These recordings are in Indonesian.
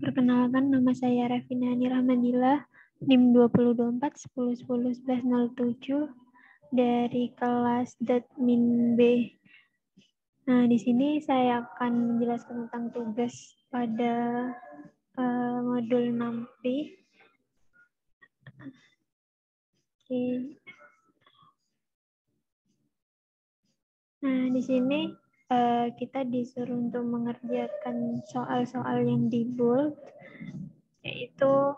Perkenalkan, nama saya Revina Rahmadillah, NIM 2024 10 10 11 07 dari kelas Datmin B. Nah, di sini saya akan menjelaskan tentang tugas pada modul 6P. Oke. Nah, di sini kita disuruh untuk mengerjakan soal-soal yang di bold, yaitu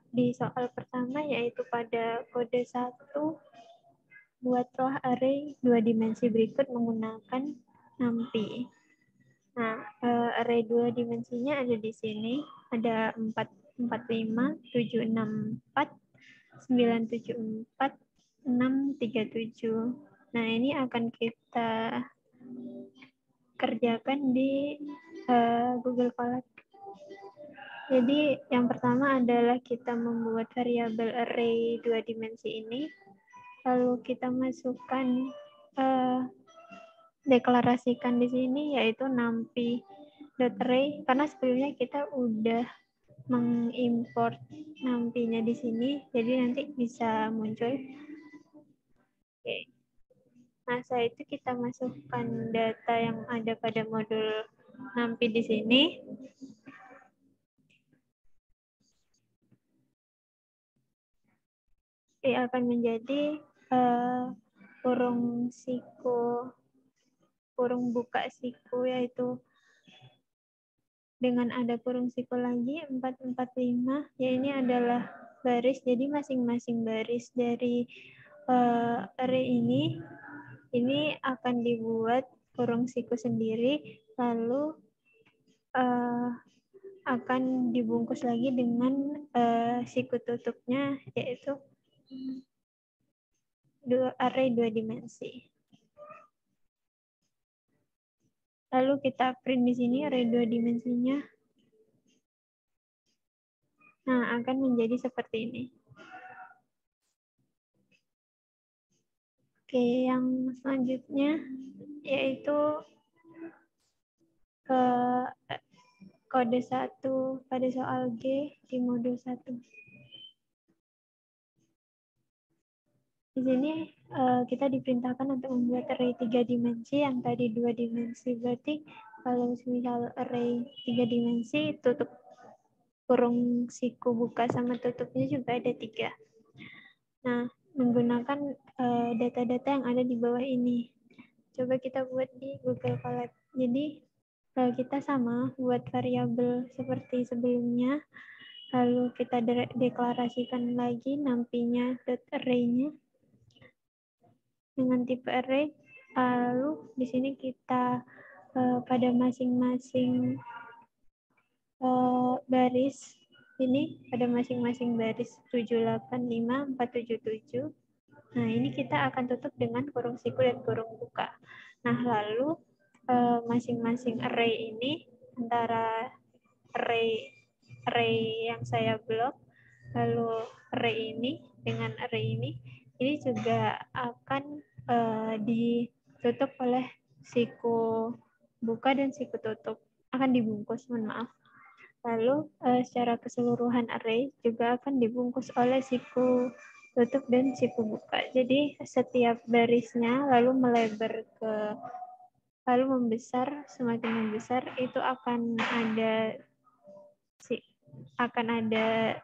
di soal pertama yaitu pada kode 1, buatlah array 2 dimensi berikut menggunakan NumPy. Nah, array 2 dimensinya ada di sini, ada 445, 764, 974, 637. Nah, ini akan kita kerjakan di Google Colab. Jadi yang pertama adalah kita membuat variabel array 2 dimensi ini, lalu kita masukkan deklarasikan di sini yaitu numpy.array, karena sebelumnya kita udah mengimport numpy-nya di sini, jadi nanti bisa muncul. Oke. Nah, setelah itu kita masukkan data yang ada pada modul numpy di sini. Ini akan menjadi kurung buka siku, yaitu dengan ada kurung siku lagi 445, ya ini adalah baris, jadi masing-masing baris dari array ini akan dibuat kurung siku sendiri, lalu akan dibungkus lagi dengan siku tutupnya, yaitu array 2 dimensi. Lalu kita print di sini array 2 dimensinya. Nah, akan menjadi seperti ini. Oke, yang selanjutnya yaitu kode 1 pada soal G di modul 1. Di sini kita diperintahkan untuk membuat array 3 dimensi, yang tadi 2 dimensi. Berarti kalau misal array 3 dimensi, tutup kurung siku buka sama tutupnya juga ada 3. Nah, menggunakan data-data yang ada di bawah ini. Coba kita buat di Google Colab. Jadi kita sama buat variabel seperti sebelumnya, lalu kita deklarasikan lagi numpy-nya .array-nya dengan tipe array, lalu di sini kita pada masing-masing baris ini, pada masing-masing baris 785, 477. Nah, ini kita akan tutup dengan kurung siku dan kurung buka. Nah, lalu masing-masing array ini, antara array yang saya blok, lalu array ini dengan array ini juga akan ditutup oleh siku buka dan siku tutup, akan dibungkus, mohon maaf. Lalu secara keseluruhan array juga akan dibungkus oleh siku tutup dan siku buka. Jadi setiap barisnya lalu melebar lalu membesar, semakin membesar itu akan ada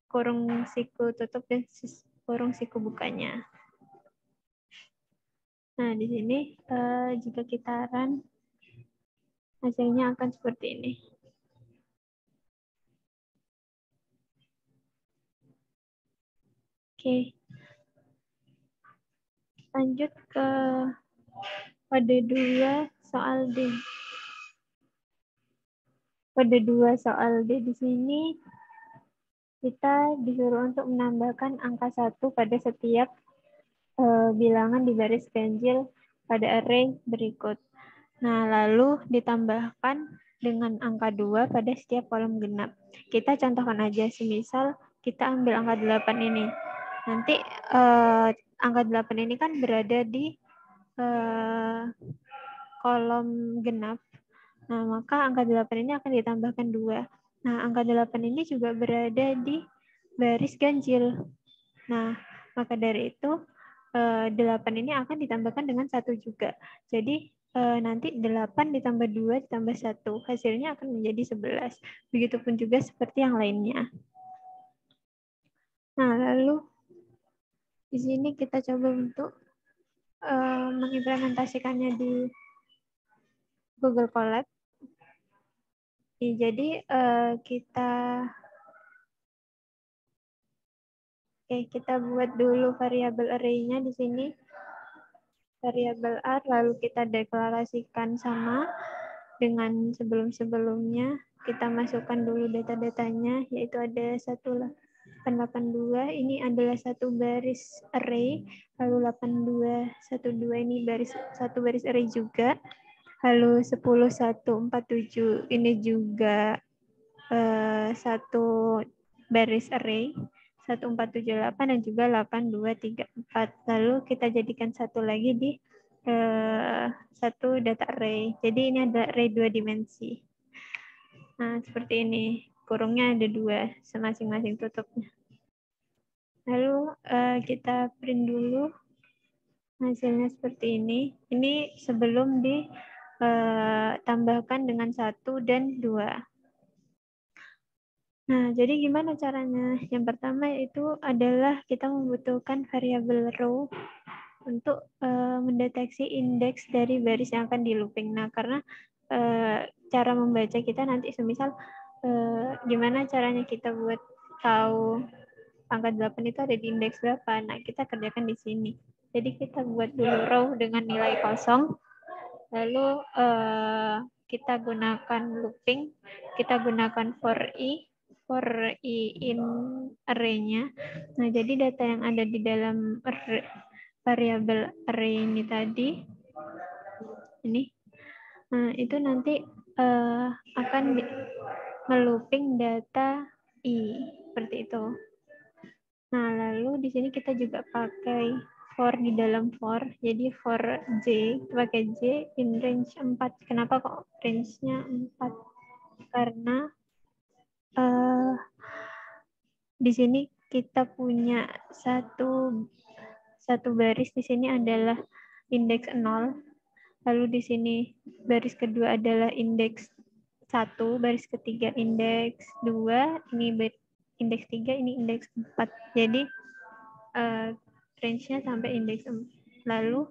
kurung siku tutup dan kurung siku bukanya. Nah, di sini jika kita run, hasilnya akan seperti ini. Oke. Lanjut ke kode 2 soal D. Kode 2 soal D di sini kita disuruh untuk menambahkan angka 1 pada setiap bilangan di baris ganjil pada array berikut. Nah, lalu ditambahkan dengan angka 2 pada setiap kolom genap. Kita contohkan aja, semisal kita ambil angka 8 ini. Nanti angka 8 ini kan berada di kolom genap. Nah, maka angka 8 ini akan ditambahkan 2. Nah, angka 8 ini juga berada di baris ganjil. Nah, maka dari itu 8 ini akan ditambahkan dengan 1 juga. Jadi nanti 8 ditambah 2 ditambah 1. Hasilnya akan menjadi 11. Begitupun juga seperti yang lainnya. Nah, lalu di sini kita coba untuk mengimplementasikannya di Google Colab. Jadi kita buat dulu variabel array-nya di sini. Variabel R, lalu kita deklarasikan sama dengan sebelum-sebelumnya. Kita masukkan dulu data-datanya, yaitu ada 1882, ini adalah satu baris array, lalu 8212 ini satu baris array juga, lalu 10147 ini juga satu baris array, 1478 dan juga 8234. Lalu kita jadikan satu lagi di satu data array. Jadi ini ada array 2 dimensi. Nah, seperti ini. Kurungnya ada 2, semasing-masing tutupnya. Lalu kita print dulu. Hasilnya seperti ini. Ini sebelum ditambahkan dengan 1 dan 2. Nah, jadi gimana caranya? Yang pertama itu adalah kita membutuhkan variabel row untuk mendeteksi indeks dari baris yang akan di looping. Nah, karena cara membaca kita nanti semisal gimana caranya kita buat tahu angka 8 itu ada di indeks berapa. Nah, kita kerjakan di sini. Jadi kita buat dulu row dengan nilai kosong. Lalu kita gunakan looping. Kita gunakan for i in array-nya. Nah, jadi data yang ada di dalam variabel array ini tadi, ini, nah, itu nanti akan melooping data i, seperti itu. Nah, lalu di sini kita juga pakai for di dalam for. Jadi for j, pakai j in range 4. Kenapa kok range-nya 4? Karena di sini kita punya satu baris di sini adalah indeks 0. Lalu di sini baris kedua adalah indeks 1, baris ketiga indeks 2, ini indeks 3, ini indeks 4. Jadi range-nya sampai indeks 4. Lalu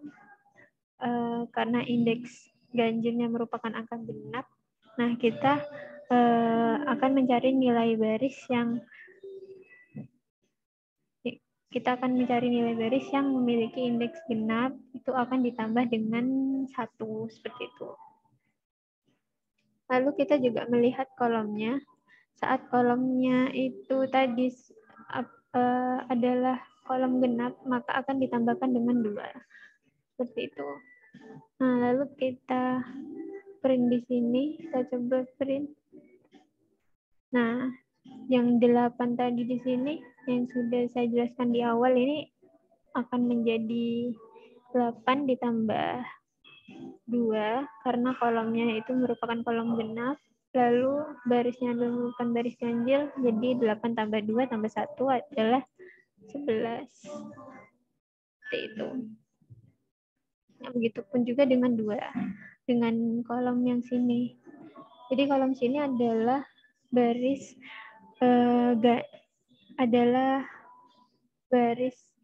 karena indeks ganjilnya merupakan angka genap, nah kita akan mencari nilai baris yang memiliki indeks genap, itu akan ditambah dengan 1, seperti itu. Lalu kita juga melihat kolomnya. Saat kolomnya itu tadi adalah kolom genap, maka akan ditambahkan dengan 2. Seperti itu. Nah, lalu kita print di sini, kita coba print. Nah, yang 8 tadi di sini, yang sudah saya jelaskan di awal, ini akan menjadi 8 ditambah 2, karena kolomnya itu merupakan kolom genap, lalu barisnya merupakan baris ganjil, jadi 8 tambah 2 tambah 1 adalah 11. Seperti itu. Nah, begitupun juga dengan 2, dengan kolom yang sini. Jadi kolom sini adalah baris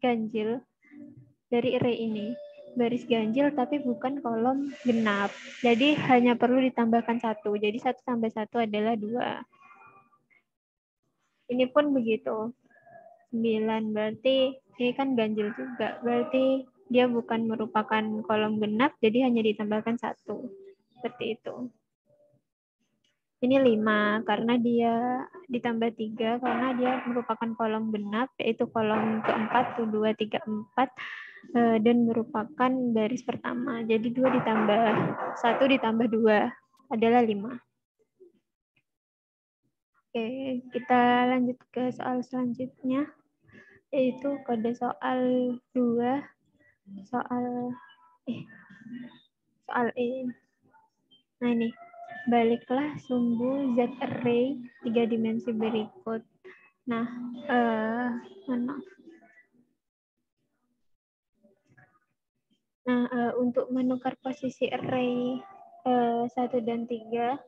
ganjil dari array ini. Baris ganjil tapi bukan kolom genap. Jadi hanya perlu ditambahkan 1. Jadi 1 tambah 1 adalah 2. Ini pun begitu. 9 berarti ini kan ganjil juga. Berarti dia bukan merupakan kolom genap, jadi hanya ditambahkan 1. Seperti itu. Ini 5 karena dia ditambah 3 karena dia merupakan kolom genap, yaitu kolom keempat, 2, 3, 4 dan merupakan baris pertama. Jadi 2 ditambah 1 ditambah 2 adalah 5. Oke, kita lanjut ke soal selanjutnya, yaitu kode soal 2, soal E. Nah, ini. baliklah sumbu Z array 3 dimensi berikut. Nah, mana? Nah, untuk menukar posisi array 1 dan 3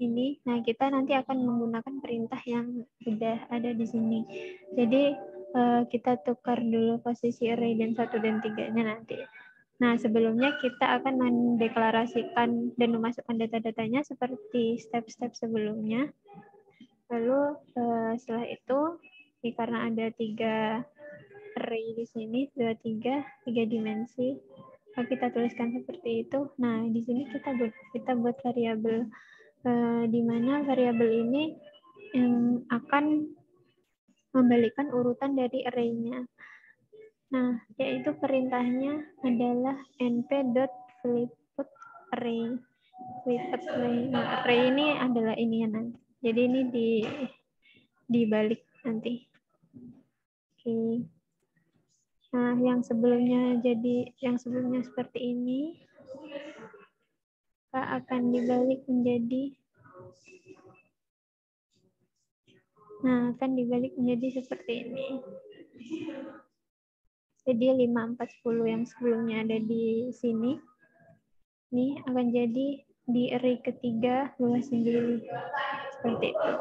ini, nah kita nanti akan menggunakan perintah yang sudah ada di sini. Jadi kita tukar dulu posisi array dan 1 dan 3-nya nanti. Nah, sebelumnya kita akan mendeklarasikan dan memasukkan data-datanya seperti step-step sebelumnya. Lalu setelah itu, karena ada 3 array di sini, 2, 3 dimensi, kita tuliskan seperti itu. Nah, di sini kita buat variabel di mana variabel ini akan membalikkan urutan dari array-nya. Nah, yaitu perintahnya adalah np.flipPut array. FlipPut array. Nah, array ini adalah ini ya nanti. Jadi ini dibalik nanti. Oke. Nah, yang sebelumnya seperti ini akan dibalik menjadi seperti ini. Jadi 5, 4, 10 yang sebelumnya ada di sini, ini akan jadi di array ketiga luas sendiri. Seperti itu.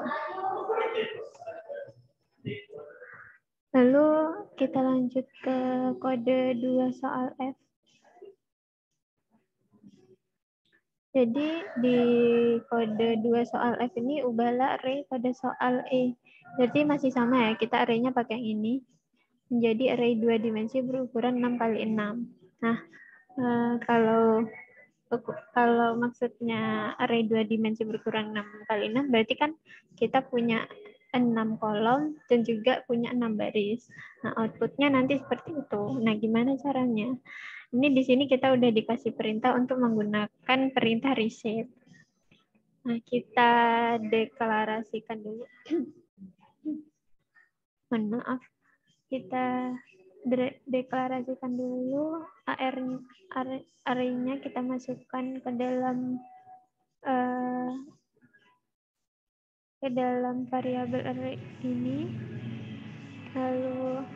Lalu kita lanjut ke kode 2 soal F. Jadi di kode 2 soal F ini ubahlah array pada soal E. Jadi masih sama ya, kita array-nya pakai yang ini. Menjadi array 2 dimensi berukuran 6 kali 6. Nah, kalau maksudnya array 2 dimensi berukuran 6 kali 6, berarti kan kita punya 6 kolom dan juga punya 6 baris. Nah, outputnya nanti seperti itu. Nah, gimana caranya? Ini di sini kita udah dikasih perintah untuk menggunakan perintah reshape. Nah, kita deklarasikan dulu. Mohon maaf. Kita deklarasikan dulu array-nya kita masukkan ke dalam variabel array ini. Lalu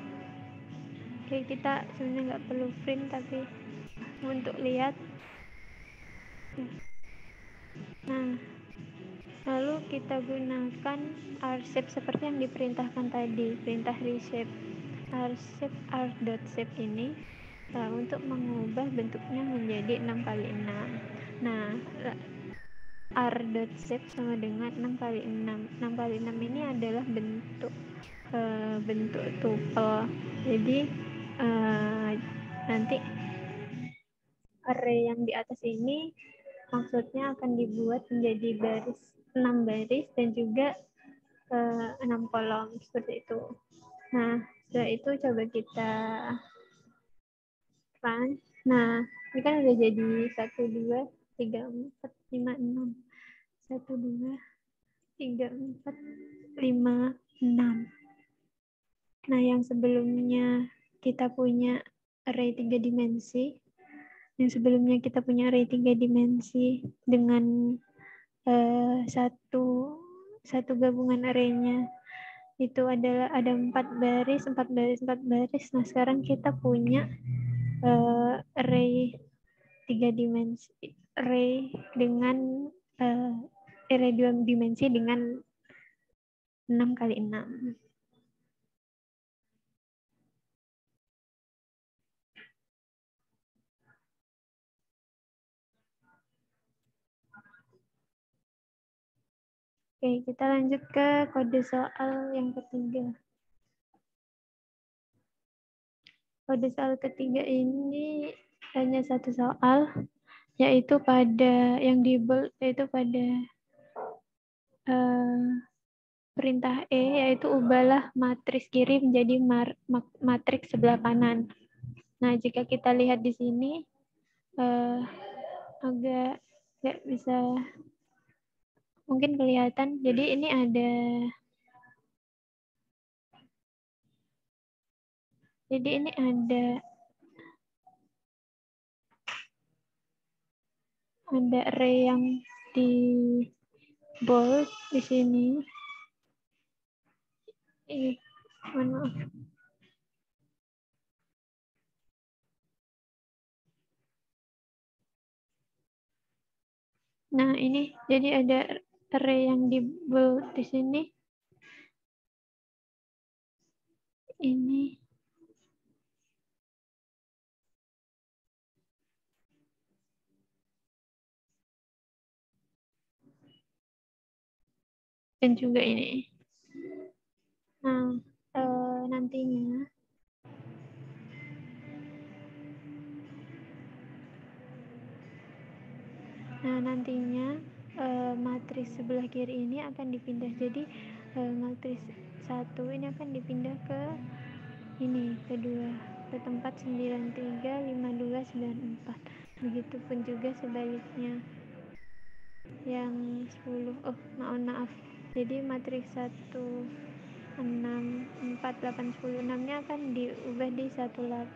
kita sebenarnya nggak perlu print, tapi untuk lihat. Nah, lalu kita gunakan rshape seperti yang diperintahkan tadi, perintah reshape. Rshape r.shape ini untuk mengubah bentuknya menjadi 6 kali 6. Nah, r.shape sama dengan 6 kali 6. 6 kali 6 ini adalah bentuk tuple. Jadi nanti array yang di atas ini maksudnya akan dibuat menjadi 6 baris dan juga 6 kolom seperti itu. Nah, setelah itu coba kita run. Nah, ini kan udah jadi 1, 2, 3, 4, 5, 6. 1, 2, 3, 4, 5, 6. Nah, yang sebelumnya kita punya array 3 dimensi. Yang sebelumnya kita punya array 3 dimensi dengan satu gabungan array-nya itu adalah ada 4 baris. Nah, sekarang kita punya array 3 dimensi, array dengan array 2 dimensi dengan 6 kali 6. Oke, kita lanjut ke kode soal yang ketiga. Kode soal ketiga ini hanya satu soal, yaitu pada yang di bold, yaitu pada perintah E, yaitu ubahlah matriks kiri menjadi matriks sebelah kanan. Nah, jika kita lihat di sini, agak nggak bisa mungkin kelihatan. Jadi ini ada array yang di bold di sini. Mohon maaf. Nah, ini jadi ada array yang di bold di sini. Ini. Dan juga ini. Nah, nantinya matriks sebelah kiri ini akan dipindah. Jadi matriks 1 ini akan dipindah ke ini, kedua, ke tempat 93, 52, 94. Begitupun juga sebaliknya. Yang 10, maaf. Jadi matriks 1, 6, 4, 8, 10, 6-nya akan diubah di 18,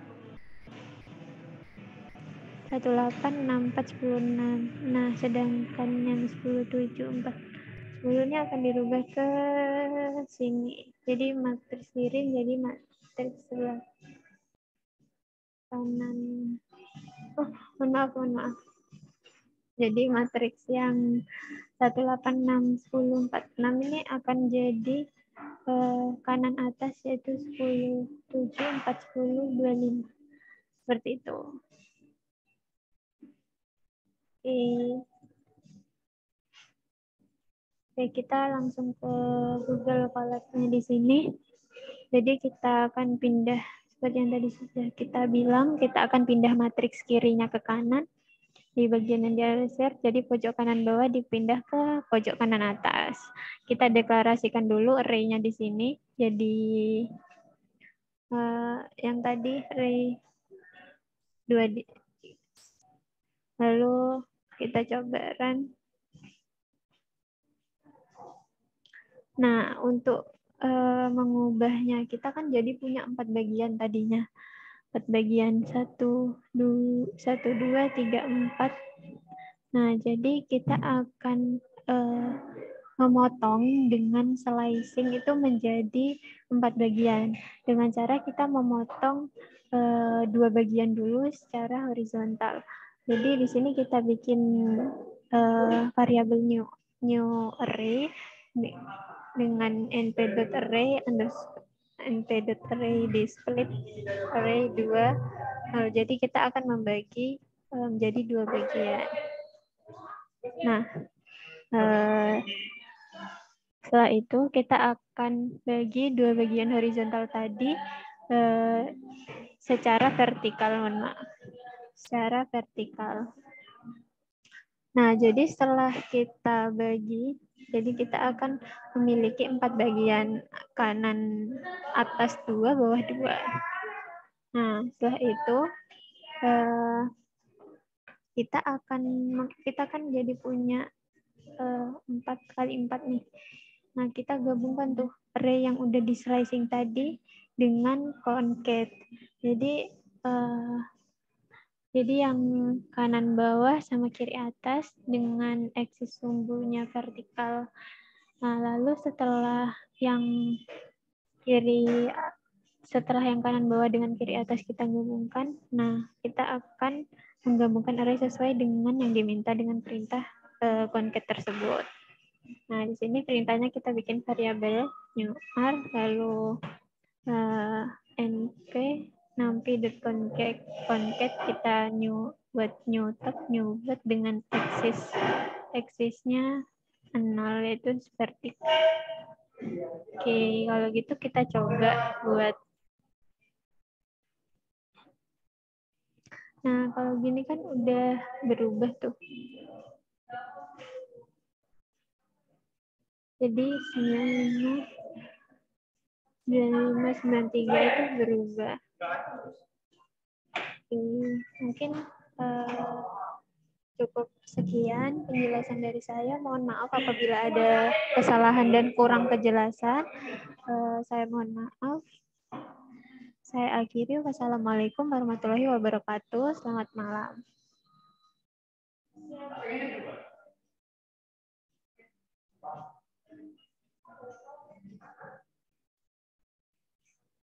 6, 4, 10, 6. Nah, sedangkan yang 10, 7, 4, 10-nya akan dirubah ke sini. Jadi matriks kiri jadi matriks sebelah kanan. Mohon maaf. Jadi matriks yang 18, 6, 10, 46 ini akan jadi kanan atas, yaitu 10, 7, 4, 10, 25. Seperti itu. Oke, kita langsung ke Google Colab-nya di sini. Jadi kita akan pindah, seperti yang tadi sudah kita bilang, kita akan pindah matriks kirinya ke kanan. Di bagian yang di-share, jadi pojok kanan bawah dipindah ke pojok kanan atas. Kita deklarasikan dulu array-nya di sini. Jadi yang tadi array 2D. Lalu kita coba run. Nah, untuk mengubahnya, kita kan jadi punya 4 bagian tadinya. 4 bagian, 1, 2, 3, 4. Nah, jadi kita akan memotong dengan slicing itu menjadi 4 bagian. Dengan cara kita memotong 2 bagian dulu secara horizontal. Jadi di sini kita bikin variabel new array dengan np.array di split array 2. Jadi kita akan membagi menjadi 2 bagian. Nah, setelah itu kita akan bagi 2 bagian horizontal tadi secara vertikal, secara vertikal. Nah, jadi setelah kita bagi, jadi kita akan memiliki 4 bagian, kanan atas 2, bawah 2. Nah, setelah itu kita akan jadi punya 4 kali 4 nih. Nah, kita gabungkan tuh array yang udah di slicing tadi dengan concat. Jadi yang kanan bawah sama kiri atas dengan aksis sumbunya vertikal. Nah, lalu setelah yang kanan bawah dengan kiri atas kita gabungkan, nah kita akan menggabungkan array sesuai dengan yang diminta dengan perintah concat tersebut. Nah, di sini perintahnya kita bikin variabel new r, lalu np concat kita buat new buat dengan aksisnya 0, yaitu seperti. Oke, kalau gitu kita coba buat. Nah, kalau gini kan udah berubah tuh. Jadi 9593 itu berubah. Mungkin cukup sekian penjelasan dari saya. Mohon maaf apabila ada kesalahan dan kurang kejelasan. Saya mohon maaf. Saya akhiri. Wassalamualaikum warahmatullahi wabarakatuh. Selamat malam.